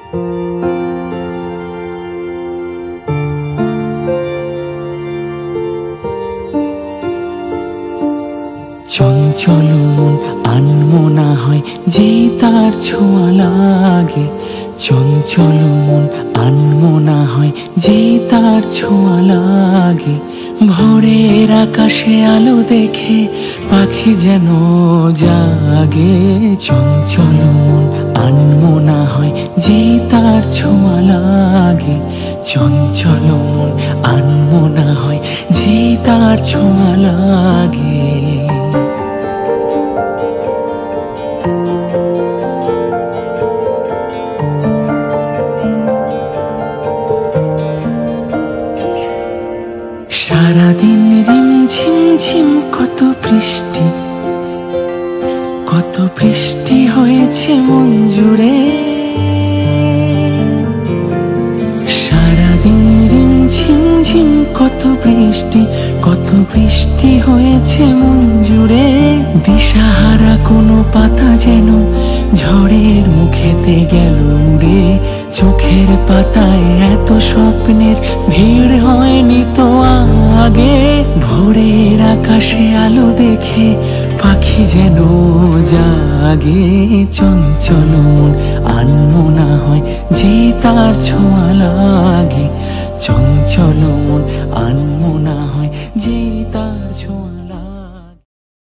চঞ্চল মন আনমনা হয় যেই তার ছোঁয়া লাগে। চঞ্চল মন আনমনা হয় যেই তার ছোঁয়া লাগে। ভোরের আকাশে আলো দেখে পাখি যেন জাগে। চঞ্চল মন আনমনা হয় যেই তার ছোঁয়া লাগে। চঞ্চল মন আনমনা হয় যেই তার ছোঁয়া লাগে। সারাদিন রিমঝিম ঝিম কত বৃষ্টি, কত বৃষ্টি হয়েছে মন জুড়ে। সারাদিন রিমঝিম ঝিম কত বৃষ্টি, কত বৃষ্টি হয়েছে মন জুড়ে। দিশাহারা কোনো পাতা যেন ঝড়ের মুখেতে গেল উড়ে। চোখের পাতায় এত স্বপ্নের ভিড় হয়নি তো আগে। ভোরের আকাশে আলো দেখে পাখি যেন জাগে। চঞ্চল মন আনমনা হয় যে তার ছোঁয়া লাগে। চঞ্চল মন আনমনা হয় যে তার ছোঁয়া